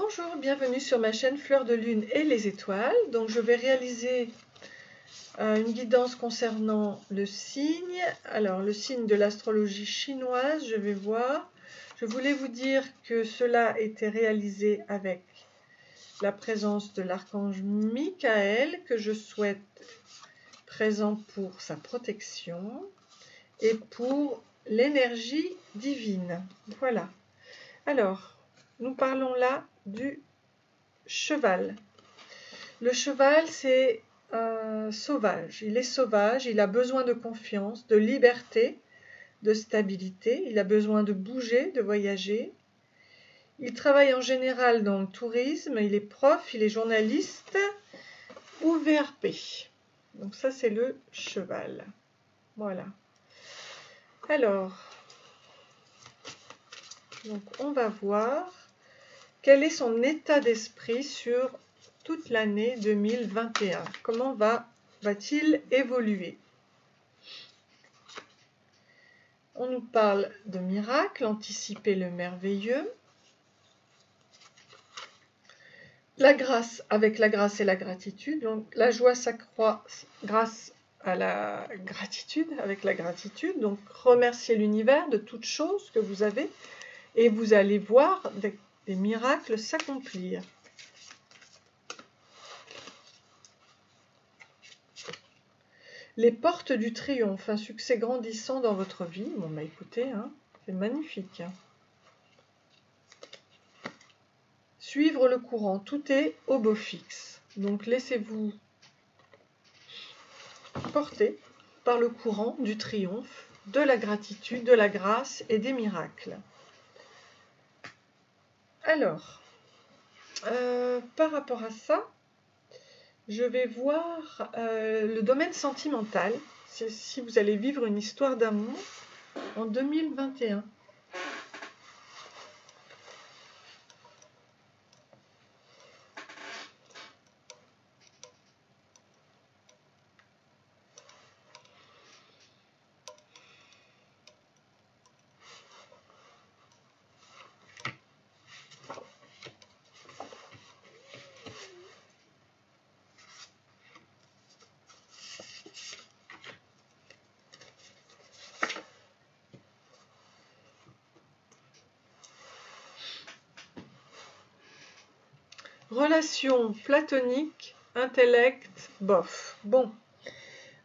Bonjour, bienvenue sur ma chaîne Fleur de Lune et les étoiles. Donc je vais réaliser une guidance concernant le signe. Alors le signe de l'astrologie chinoise, je vais voir. Je voulais vous dire que cela était réalisé avec la présence de l'archange Michael, que je souhaite présent pour sa protection et pour l'énergie divine. Voilà. Alors, nous parlons là du cheval. Le cheval, c'est un sauvage. Il est sauvage, il a besoin de confiance, de liberté, de stabilité. Il a besoin de bouger, de voyager. Il travaille en général dans le tourisme. Il est prof, il est journaliste ou VRP. Donc ça, c'est le cheval. Voilà. Alors, donc on va voir quel est son état d'esprit sur toute l'année 2021. Comment va-t-il évoluer? On nous parle de miracles, anticiper le merveilleux. La grâce, avec la grâce et la gratitude. Donc la joie s'accroît grâce à la gratitude, avec la gratitude. Donc remerciez l'univers de toutes choses que vous avez et vous allez voir des miracles s'accomplir. Les portes du triomphe, un succès grandissant dans votre vie. Bon, bah écoutez, hein, c'est magnifique. Suivre le courant, tout est au beau fixe. Donc laissez-vous porter par le courant du triomphe, de la gratitude, de la grâce et des miracles. Alors, par rapport à ça, je vais voir le domaine sentimental, si vous allez vivre une histoire d'amour en 2021. Relation platonique, intellect, bof. Bon,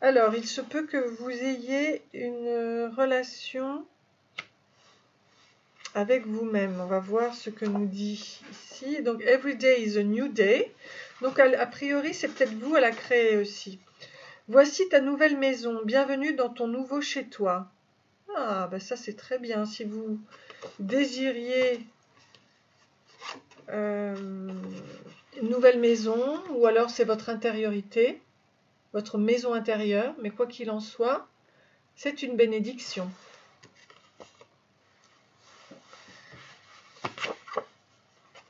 alors il se peut que vous ayez une relation avec vous-même. On va voir ce que nous dit ici. Donc, every day is a new day. Donc, a priori, c'est peut-être vous à la créer aussi. Voici ta nouvelle maison. Bienvenue dans ton nouveau chez-toi. Ah, ben ça, c'est très bien. Si vous désiriez une nouvelle maison, ou alors c'est votre intériorité, votre maison intérieure, mais quoi qu'il en soit, c'est une bénédiction.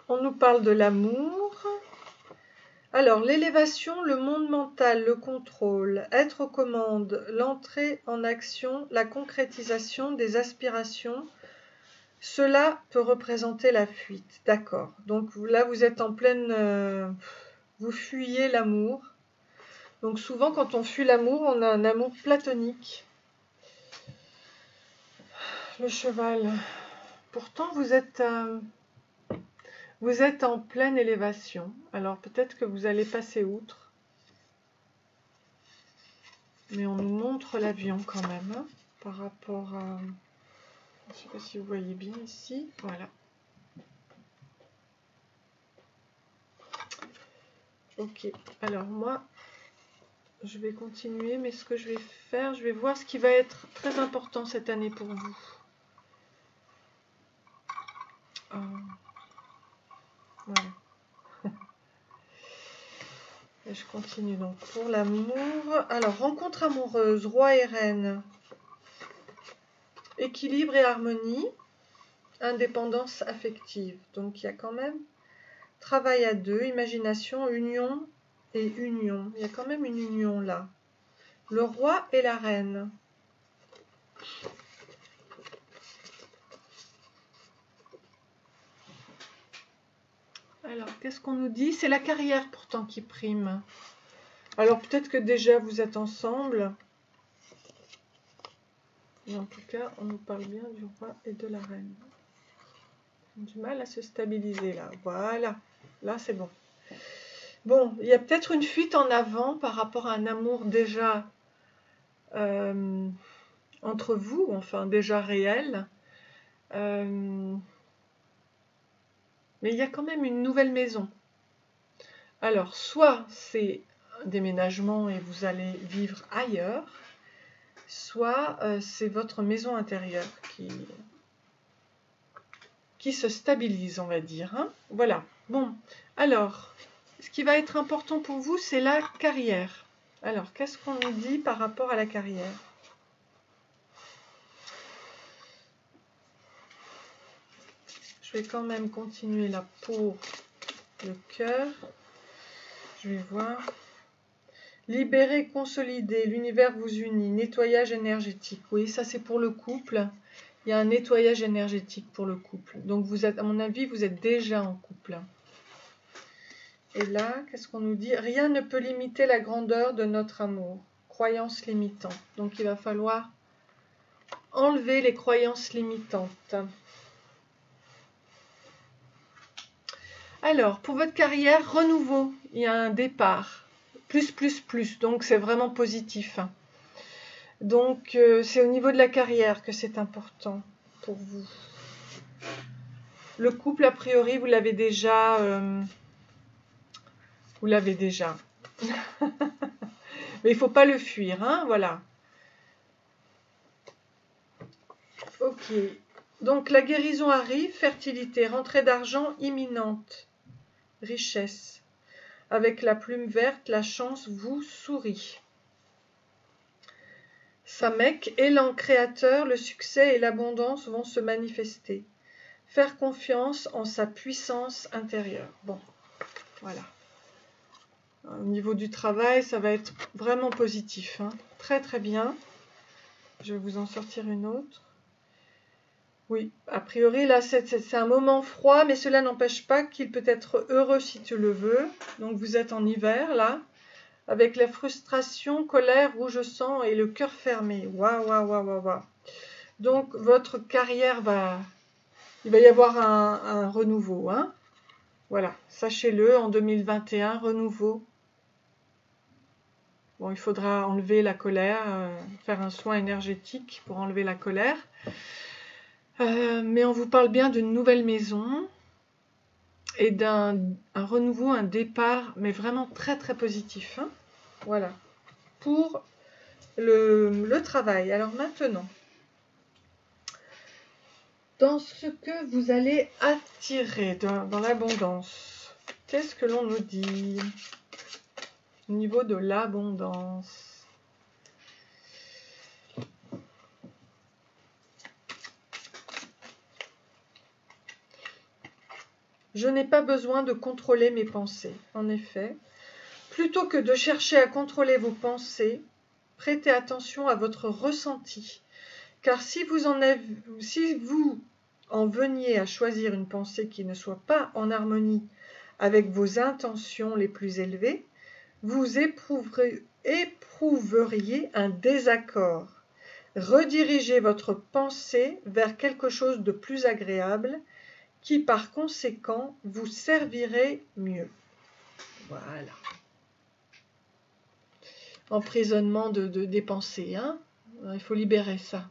On nous parle de l'amour. Alors, l'élévation, le monde mental, le contrôle, être aux commandes, l'entrée en action, la concrétisation des aspirations, cela peut représenter la fuite. D'accord. Donc là, vous êtes en pleine... vous fuyez l'amour. Donc souvent, quand on fuit l'amour, on a un amour platonique. Le cheval. Pourtant, vous êtes en pleine élévation. Alors peut-être que vous allez passer outre. Mais on nous montre l'avion quand même, hein, par rapport à... Je ne sais pas si vous voyez bien ici. Voilà. Ok. Alors moi, je vais continuer. Mais ce que je vais faire, je vais voir ce qui va être très important cette année pour vous. Voilà. Et je continue donc pour l'amour. Alors, rencontre amoureuse, roi et reine. Équilibre et harmonie. Indépendance affective. Donc, il y a quand même travail à deux, imagination, union et union. Il y a quand même une union là. Le roi et la reine. Alors, qu'est-ce qu'on nous dit? C'est la carrière pourtant qui prime. Alors, peut-être que déjà vous êtes ensemble. Mais en tout cas, on nous parle bien du roi et de la reine. Ils ont du mal à se stabiliser là. Voilà. Là, c'est bon. Bon, il y a peut-être une fuite en avant par rapport à un amour déjà entre vous, enfin déjà réel. Mais il y a quand même une nouvelle maison. Alors, soit c'est un déménagement et vous allez vivre ailleurs, soit c'est votre maison intérieure qui se stabilise, on va dire. Hein. Voilà. Bon, alors, ce qui va être important pour vous, c'est la carrière. Alors, qu'est-ce qu'on nous dit par rapport à la carrière? Je vais quand même continuer là pour le cœur. Je vais voir. Libérer, consolider, l'univers vous unit, nettoyage énergétique. Oui, ça c'est pour le couple. Il y a un nettoyage énergétique pour le couple. Donc vous êtes, à mon avis, vous êtes déjà en couple. Et là, qu'est-ce qu'on nous dit? Rien ne peut limiter la grandeur de notre amour. Croyances limitantes. Donc il va falloir enlever les croyances limitantes. Alors, pour votre carrière, renouveau. Il y a un départ. Plus. Donc c'est vraiment positif. Donc c'est au niveau de la carrière que c'est important pour vous. Le couple, a priori, vous l'avez déjà. Mais il ne faut pas le fuir, hein, voilà. Ok. Donc la guérison arrive, fertilité, rentrée d'argent imminente, richesse. Avec la plume verte, la chance vous sourit. Samek, élan créateur, le succès et l'abondance vont se manifester. Faire confiance en sa puissance intérieure. Bon, voilà. Au niveau du travail, ça va être vraiment positif. Hein. Très très bien. Je vais vous en sortir une autre. Oui, a priori, là, c'est un moment froid, mais cela n'empêche pas qu'il peut être heureux si tu le veux. Donc, vous êtes en hiver, là, avec la frustration, colère, rouge sang et le cœur fermé. Waouh. Donc, votre carrière il va y avoir un renouveau. Hein. Voilà, sachez-le, en 2021, renouveau. Bon, il faudra enlever la colère, faire un soin énergétique pour enlever la colère. Mais on vous parle bien d'une nouvelle maison et d'un renouveau, un départ, mais vraiment très très positif. Hein. Voilà, pour le travail. Alors maintenant, dans ce que vous allez attirer dans l'abondance, qu'est-ce que l'on nous dit au niveau de l'abondance? Je n'ai pas besoin de contrôler mes pensées. En effet, plutôt que de chercher à contrôler vos pensées, prêtez attention à votre ressenti. Car si vous en veniez à choisir une pensée qui ne soit pas en harmonie avec vos intentions les plus élevées, vous éprouveriez un désaccord. Redirigez votre pensée vers quelque chose de plus agréable qui par conséquent vous servirait mieux. Voilà. Emprisonnement des pensées, hein. Il faut libérer ça.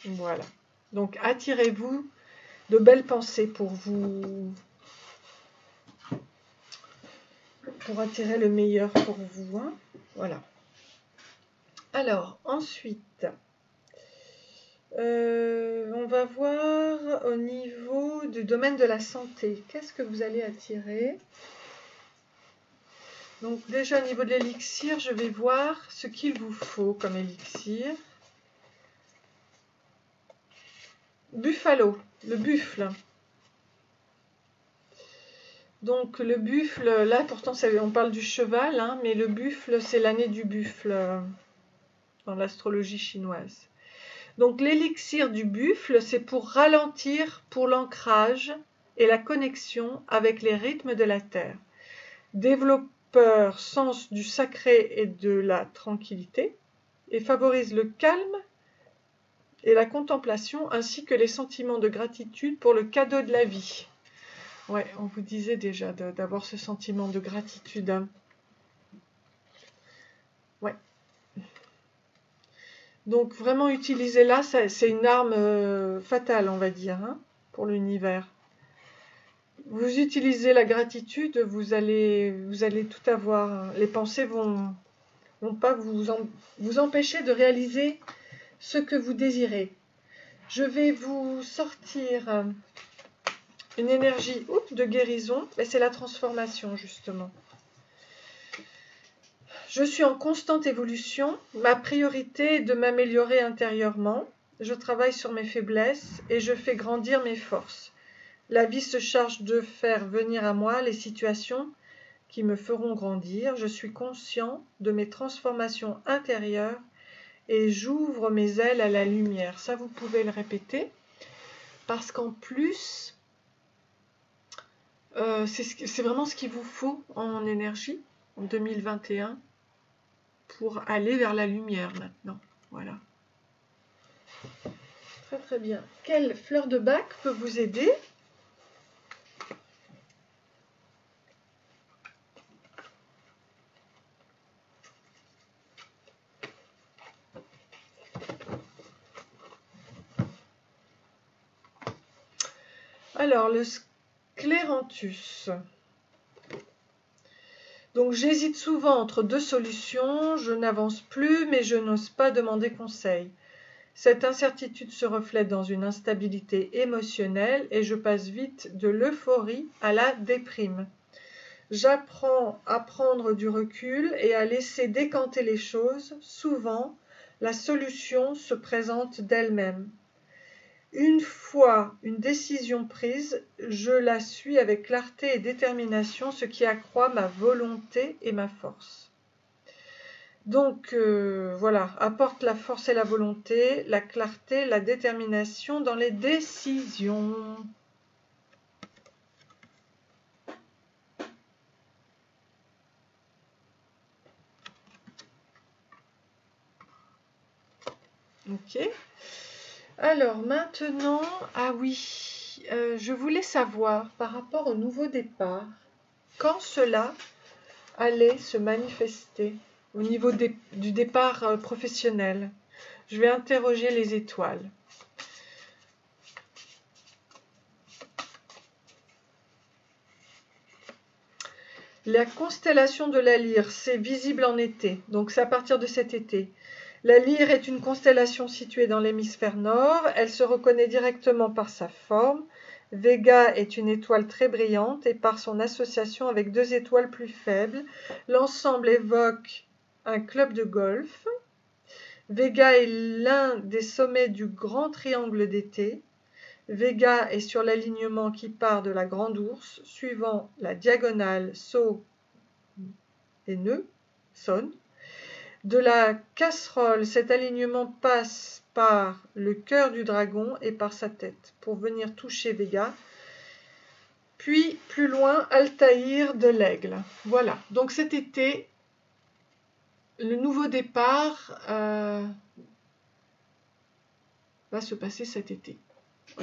Voilà. Donc attirez-vous de belles pensées pour attirer le meilleur pour vous. Hein. Voilà. Alors, ensuite, on va voir au niveau du domaine de la santé. Qu'est-ce que vous allez attirer? Donc déjà au niveau de l'élixir, je vais voir ce qu'il vous faut comme élixir. Buffalo, le buffle. Donc le buffle, là pourtant on parle du cheval, hein, mais le buffle c'est l'année du buffle dans l'astrologie chinoise. Donc l'élixir du buffle, c'est pour ralentir pour l'ancrage et la connexion avec les rythmes de la Terre. Développeur sens du sacré et de la tranquillité, et favorise le calme et la contemplation ainsi que les sentiments de gratitude pour le cadeau de la vie. Ouais, on vous disait déjà d'avoir ce sentiment de gratitude. Hein. Ouais. Donc vraiment utilisez-la, c'est une arme fatale, on va dire, hein, pour l'univers. Vous utilisez la gratitude, vous allez tout avoir. Les pensées vont pas vous empêcher de réaliser ce que vous désirez. Je vais vous sortir une énergie de guérison, mais c'est la transformation justement. Je suis en constante évolution, ma priorité est de m'améliorer intérieurement, je travaille sur mes faiblesses et je fais grandir mes forces. La vie se charge de faire venir à moi les situations qui me feront grandir, je suis conscient de mes transformations intérieures et j'ouvre mes ailes à la lumière. Ça, vous pouvez le répéter, parce qu'en plus, c'est vraiment ce qu'il vous faut en énergie en 2021 pour aller vers la lumière maintenant. Voilà. Très très bien. Quelle fleur de bac peut vous aider ? Alors, le scléranthus. Donc, j'hésite souvent entre deux solutions. Je n'avance plus, mais je n'ose pas demander conseil. Cette incertitude se reflète dans une instabilité émotionnelle et je passe vite de l'euphorie à la déprime. J'apprends à prendre du recul et à laisser décanter les choses. Souvent, la solution se présente d'elle-même. Une fois une décision prise, je la suis avec clarté et détermination, ce qui accroît ma volonté et ma force. Donc voilà, apporte la force et la volonté, la clarté, la détermination dans les décisions. Ok. Alors maintenant, ah oui, je voulais savoir par rapport au nouveau départ, quand cela allait se manifester au niveau du départ professionnel. Je vais interroger les étoiles. La constellation de la Lyre, c'est visible en été, donc c'est à partir de cet été. La Lyre est une constellation située dans l'hémisphère nord, elle se reconnaît directement par sa forme. Vega est une étoile très brillante et par son association avec deux étoiles plus faibles, l'ensemble évoque un club de golf. Vega est l'un des sommets du grand triangle d'été. Vega est sur l'alignement qui part de la Grande Ourse, suivant la diagonale Saut et Nœud, Sonne. De la casserole, cet alignement passe par le cœur du dragon et par sa tête pour venir toucher Vega. Puis, plus loin, Altaïr de l'aigle. Voilà, donc cet été, le nouveau départ va se passer cet été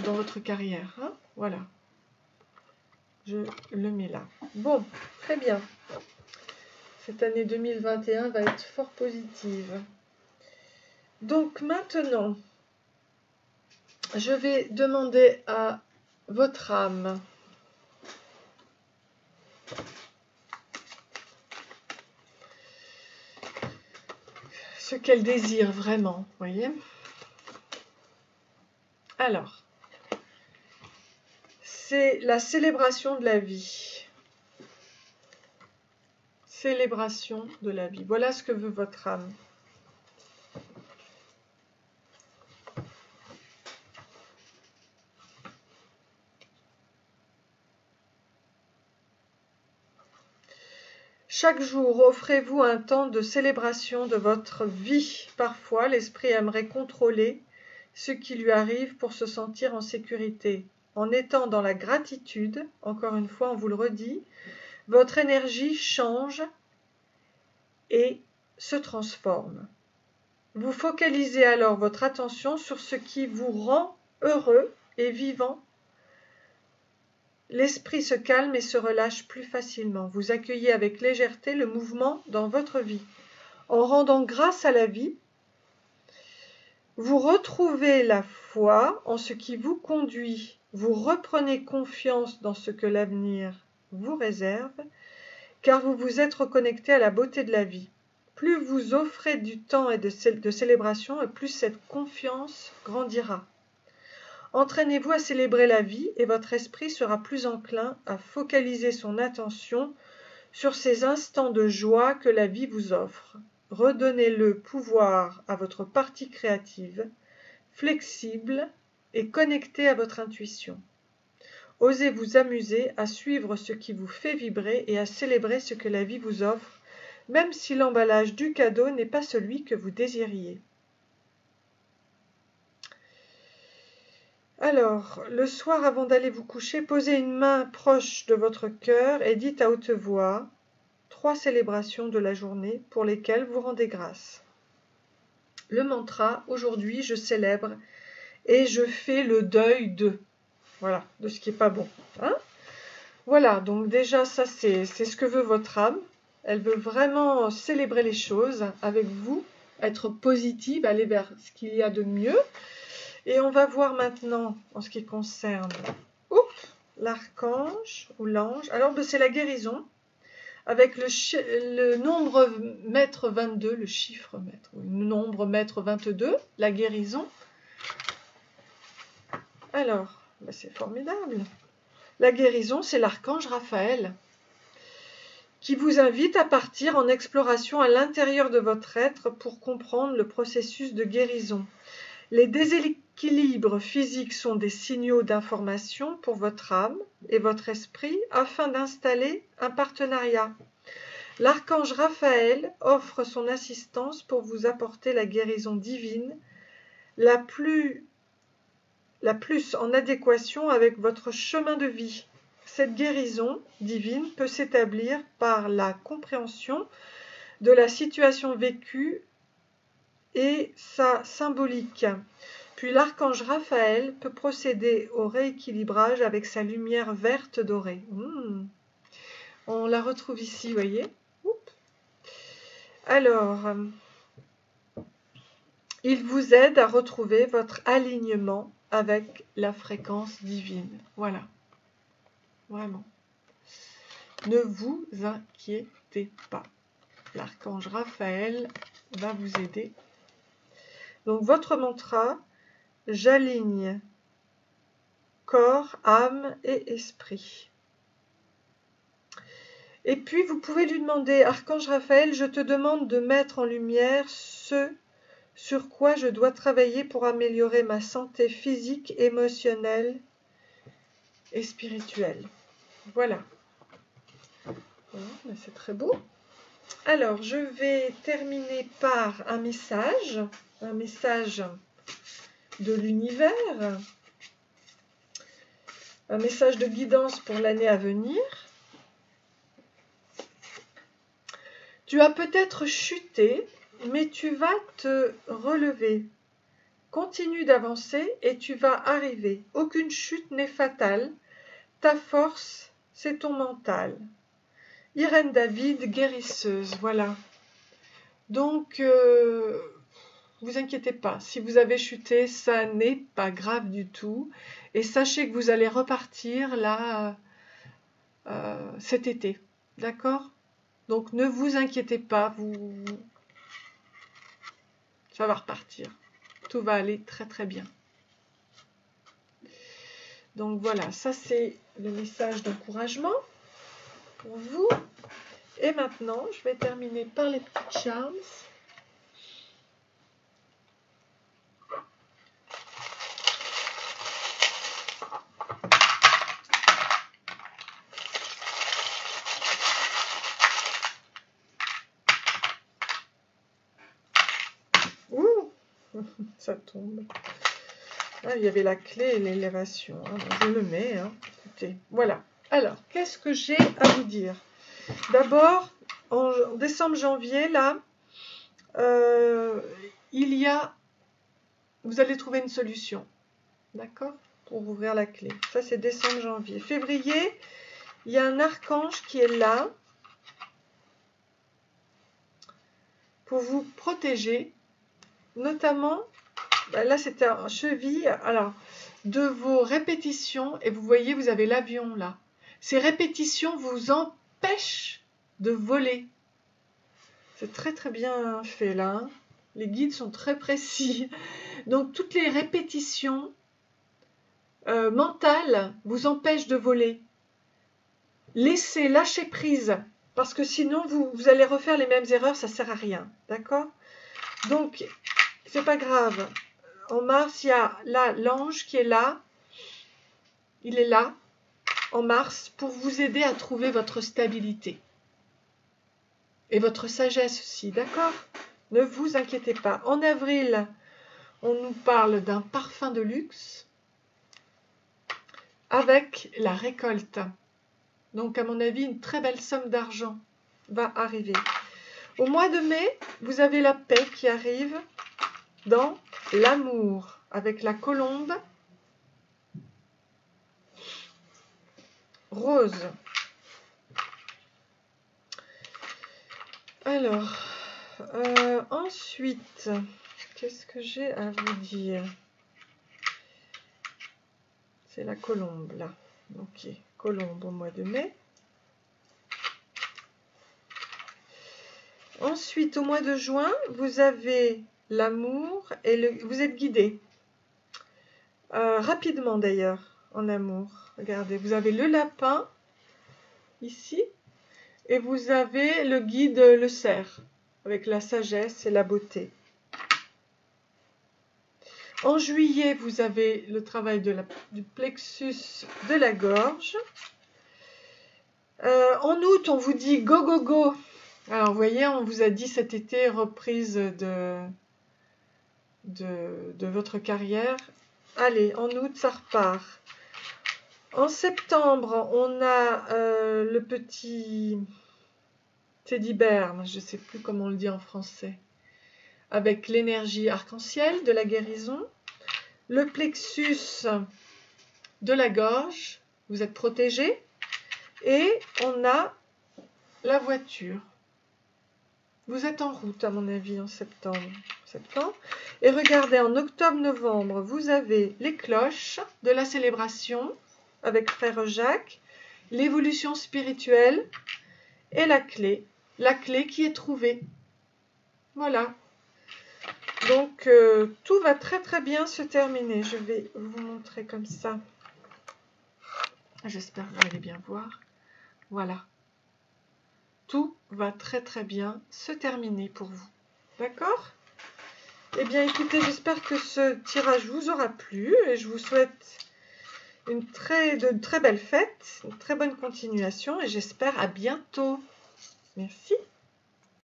dans votre carrière. Hein, voilà, je le mets là. Bon, très bien. Cette année 2021 va être fort positive. Donc maintenant, je vais demander à votre âme ce qu'elle désire vraiment, voyez. Alors, c'est la célébration de la vie. Célébration de la vie. Voilà ce que veut votre âme. Chaque jour, offrez-vous un temps de célébration de votre vie. Parfois, l'esprit aimerait contrôler ce qui lui arrive pour se sentir en sécurité. En étant dans la gratitude, encore une fois, on vous le redit, votre énergie change et se transforme. Vous focalisez alors votre attention sur ce qui vous rend heureux et vivant. L'esprit se calme et se relâche plus facilement. Vous accueillez avec légèreté le mouvement dans votre vie. En rendant grâce à la vie, vous retrouvez la foi en ce qui vous conduit. Vous reprenez confiance dans ce que l'avenir vous réserve, car vous vous êtes reconnecté à la beauté de la vie. Plus vous offrez du temps et de célébration, et plus cette confiance grandira. Entraînez-vous à célébrer la vie et votre esprit sera plus enclin à focaliser son attention sur ces instants de joie que la vie vous offre. Redonnez le pouvoir à votre partie créative, flexible et connectée à votre intuition. Osez vous amuser à suivre ce qui vous fait vibrer et à célébrer ce que la vie vous offre, même si l'emballage du cadeau n'est pas celui que vous désiriez. Alors, le soir avant d'aller vous coucher, posez une main proche de votre cœur et dites à haute voix 3 célébrations de la journée pour lesquelles vous rendez grâce. Le mantra, aujourd'hui je célèbre et je fais le deuil de, voilà, de ce qui n'est pas bon. Hein? Voilà, donc déjà ça c'est ce que veut votre âme. Elle veut vraiment célébrer les choses avec vous, être positive, aller vers ce qu'il y a de mieux. Et on va voir maintenant, en ce qui concerne l'archange ou l'ange. Alors, c'est la guérison, avec le nombre maître 22, le chiffre maître, le nombre maître 22, la guérison. Alors, c'est formidable. La guérison, c'est l'archange Raphaël, qui vous invite à partir en exploration à l'intérieur de votre être pour comprendre le processus de guérison. Les déséquilibres physiques sont des signaux d'information pour votre âme et votre esprit afin d'installer un partenariat. L'archange Raphaël offre son assistance pour vous apporter la guérison divine la plus en adéquation avec votre chemin de vie. Cette guérison divine peut s'établir par la compréhension de la situation vécue et sa symbolique. Puis l'archange Raphaël peut procéder au rééquilibrage avec sa lumière verte dorée. On la retrouve ici, vous voyez. Alors, il vous aide à retrouver votre alignement avec la fréquence divine. Voilà. Vraiment. Ne vous inquiétez pas. L'archange Raphaël va vous aider. Donc, votre mantra, j'aligne corps, âme et esprit. Et puis, vous pouvez lui demander, Archange Raphaël, je te demande de mettre en lumière ce sur quoi je dois travailler pour améliorer ma santé physique, émotionnelle et spirituelle. Voilà. Voilà, c'est très beau. Alors, je vais terminer par un message de l'univers, un message de guidance pour l'année à venir. Tu as peut-être chuté, mais tu vas te relever. Continue d'avancer et tu vas arriver. Aucune chute n'est fatale. Ta force, c'est ton mental. Irène David, guérisseuse, voilà. Donc, vous inquiétez pas. Si vous avez chuté, ça n'est pas grave du tout. Et sachez que vous allez repartir là cet été. D'accord ? Donc, ne vous inquiétez pas. Ça va repartir. Tout va aller très très bien. Donc voilà, ça c'est le message d'encouragement pour vous. Et maintenant, je vais terminer par les petits charms. Ouh, ça tombe. Ah, il y avait la clé et l'élévation. Hein. Je le mets. Hein. Écoutez, voilà. Alors, qu'est-ce que j'ai à vous dire? D'abord, en décembre-janvier, là, vous allez trouver une solution. D'accord? Pour ouvrir la clé. Ça, c'est décembre-janvier. Février, il y a un archange qui est là pour vous protéger, notamment, là c'était un cheville, alors, de vos répétitions, et vous voyez, vous avez l'avion là. Ces répétitions vous empêchent de voler. C'est très très bien fait là. Hein. Les guides sont très précis. Donc toutes les répétitions mentales vous empêchent de voler. Lâchez prise. Parce que sinon, vous allez refaire les mêmes erreurs, ça ne sert à rien. D'accord? Donc, c'est pas grave. En mars, il y a là l'ange qui est là. Il est là, en mars, pour vous aider à trouver votre stabilité. Et votre sagesse aussi, d'accord? Ne vous inquiétez pas. En avril, on nous parle d'un parfum de luxe avec la récolte. Donc, à mon avis, une très belle somme d'argent va arriver. Au mois de mai, vous avez la paix qui arrive dans l'amour avec la colombe rose. Alors, ensuite, qu'est-ce que j'ai à vous dire? C'est la colombe, là. Ok, colombe au mois de mai. Ensuite, au mois de juin, vous avez l'amour et vous êtes guidé. Rapidement d'ailleurs, en amour. Regardez, vous avez le lapin, ici, et vous avez le guide, le cerf, avec la sagesse et la beauté. En juillet, vous avez le travail du plexus de la gorge. En août, on vous dit go, go, go. Alors, vous voyez, on vous a dit cet été, reprise de votre carrière. Allez, en août, ça repart. En septembre, on a le petit Teddy Bear, je ne sais plus comment on le dit en français, avec l'énergie arc-en-ciel de la guérison. Le plexus de la gorge, vous êtes protégé. Et on a la voiture. Vous êtes en route, à mon avis, en septembre. Et regardez, en octobre-novembre, vous avez les cloches de la célébration avec Frère Jacques, l'évolution spirituelle et la clé qui est trouvée. Voilà. Donc, tout va très très bien se terminer. Je vais vous montrer comme ça. J'espère que vous allez bien voir. Voilà. Tout va très très bien se terminer pour vous. D'accord? Eh bien, écoutez, j'espère que ce tirage vous aura plu et je vous souhaite de très belles fêtes, une très bonne continuation et j'espère à bientôt. Merci.